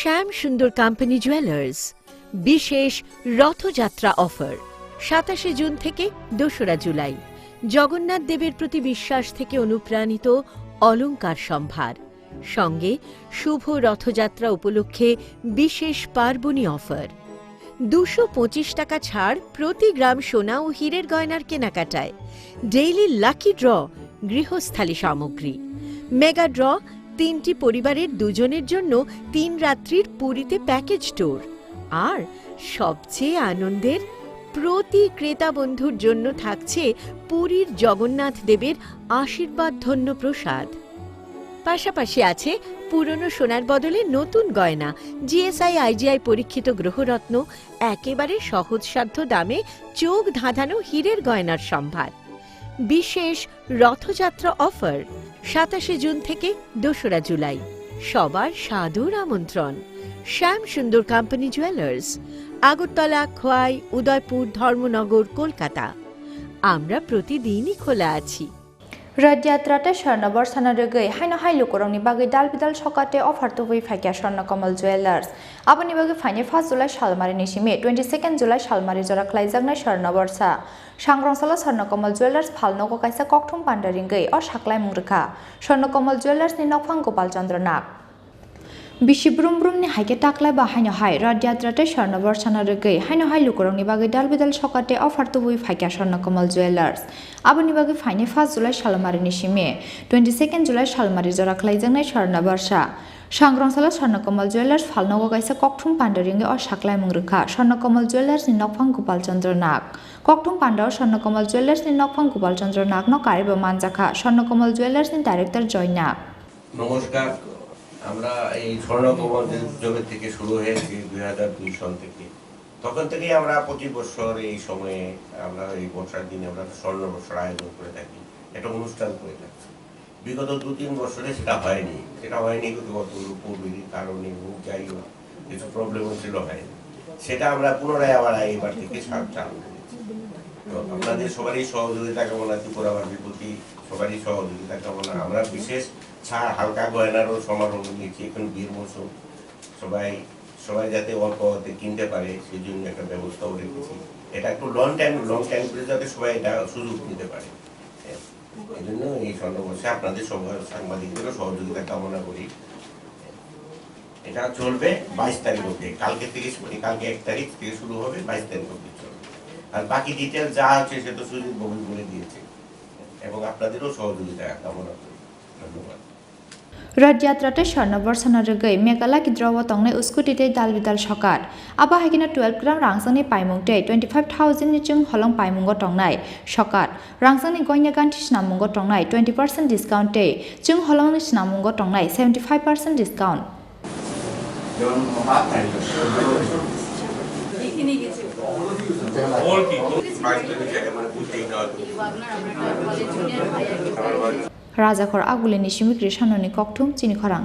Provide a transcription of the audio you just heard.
শ্যাম সুন্দর company jewellers বিশেষ Rathyatra offer ২৭ June থেকে ২রা জুলাই। জগন্নাথ দেবের প্রতি বিশ্বাস থেকে অনুপ্রাণিত অলংকার সম্ভার, সঙ্গে শুভ রথযাত্রা উপলক্ষে বিশেষ পার্বণী অফার। ২২৫ টাকা ছাড় প্রতি গ্রাম সোনা ও হীরের গয়নার কেনাকাটায়। ডেইলি লাকি ড্র গৃহস্থালী সামগ্রী। মেগা ড্র ৩টি পরিবারের ২ জনের জন্য ৩ রাত্রির পুরীতে প্যাকেজ ট্যুর। আর সবচেয়ে আনন্দের, প্রতি ক্রেতা বন্ধুর জন্য থাকছে পুরীর জগন্নাথ দেবের আশীর্বাদ ধন্য প্রসাদ। পাশাপাশি আছে পুরনো সোনার বদলে নতুন গয়না, জিএসআই আইজিআই পরীক্ষিত গ্রহরত্ন, একেবারে সহজসাধ্য দামে চোখ ধাঁধানো হীরের গয়নার সম্ভার। বিশেষ রথযাত্রা অফার ২৭ জুন থেকে ২রা জুলাই। সবার সাদর আমন্ত্রণ। শ্যাম সুন্দর কোম্পানি জুয়েলার্স, আগরতলা, খোয়াই, উদয়পুর, ধর্মনগর, কলকাতা। আমরা প্রতিদিনই খোলা আছি। रथयात्राते स्वर्णबर सानारगै हाइनो हाइलु करंनि बागै दाल बिदाल सकाते अफार तो बै फाइकिया स्वर्ण कमल ज्वेलार्स आबनि बागै फाइने 1 जुलाई सालमारिनि सिमे 22 जुलाई सालमारि जरा ख्लाइजाकनाय स्वर्ण बर्षा सांग्रांसाला स्वर्ण कमल ज्वेलार्स फालनोको काइसा कक्थुम पान्डारिंगै अ साख्लाय मुंग्रखा स्वर्ण कमल ज्वेलार्सनि नफां गोपाल चन्द्र नाग बिसि ब्रुम ब्रुमनि हाइके टाक्लाय बाहायनो हाय रथयात्राते स्वर्णबर सानारगै हाइनो हाइलु करंनि बागै दाल बिदाल सकाते अफार तो बै फाइकिया स्वर्ण कमल ज्वेलार्स आबनि बागै फाइने 1 जुलाई सालमारिनि सिमे 22 जुलाई सालमारि जरा ख्लाइजाकनाय स्वर्ण बर्षा सांग्रांसाला स्वर्ण कमल ज्वेलार्स फालनोको काइसा कक्थुम पान्डारिंगै अ साख्लाय मुंग्रखा स्वर्ण कमल ज्वेलार्सनि नफां गोपाल चन्द्र नाग कक्थुम पान्डाव स्वर्ण कमल ज्वेलार्सनि नफां गोपाल चन्द्र नाग न कारिबा मानजाखा स्वर्ण कमल ज्वेलार्सनि डाइरेक्टर जय नाग। नमस्कार, আমরা এই স্বর্ণ কমল জগৎ থেকে শুরু হয়েছে 2002 সাল থেকে। তখন থেকেই আমরা প্রতি বছর এই সময়ে আমরা এই বর্ষার দিনে আমরা স্বর্ণ বর্ষার আয়োজন করে থাকি, একটা অনুষ্ঠান করে থাকি। বিগত 2-3 বছরে সেটা হয়নি কোভিড কারণে যাই হোক কিছু প্রবলেম ছিল, হয়নি। সেটা আমরা পুনরায় আবার এবার থেকে চালু করেছি। আপনাদের সবারই সহযোগিতা কামনা, ত্রিপুরাবাসীর প্রতি সবারই সহযোগিতা কামনা। আমরা বিশেষ ছাড় হালকা গয়নারও সমারোহ নিয়েছি। এখন বিয়ের মৌসুম, সবাই যাতে অল্প কিনতে পারে সেই জন্য একটা ব্যবস্থাও রেখেছি। এটা একটু লং টাইম করে যাতে সবাই এটা সুযোগ নিতে পারে, এই জন্য এই স্বর্ণবর্ষে আপনাদের সাংবাদিকদেরও সহযোগিতা কামনা করি। এটা চলবে 22 তারিখ অবধি। কালকে 1 তারিখ থেকে শুরু হবে, 22 তারিখ অবধি চলবে। আর বাকি ডিটেল যা আছে সে তো সুজিত বাবু বলে দিয়েছে, এবং আপনাদেরও সহযোগিতা কামনা করি। ধন্যবাদ। रथयात्राते स्वर्णबर सानारगै मेघाला गिद्राव तंगनाय उस्कुटिते दाल बिदाल सकात आबा हाइकिना 12 ग्राम रांसांनि पाइमुंगते 25,000 नि जों हलं पाइमुंगो तंगनाय सकात रांसांनि गयना गान्थि स्नामुंगो तंगनाय 20% डिस्काउंटे जों हलंनि स्नामुंगो तंगनाय 75% डिस्काउंट। राजाखर आगुलिनि सिमिक्रि साननि कक्थुम चिनि खरां।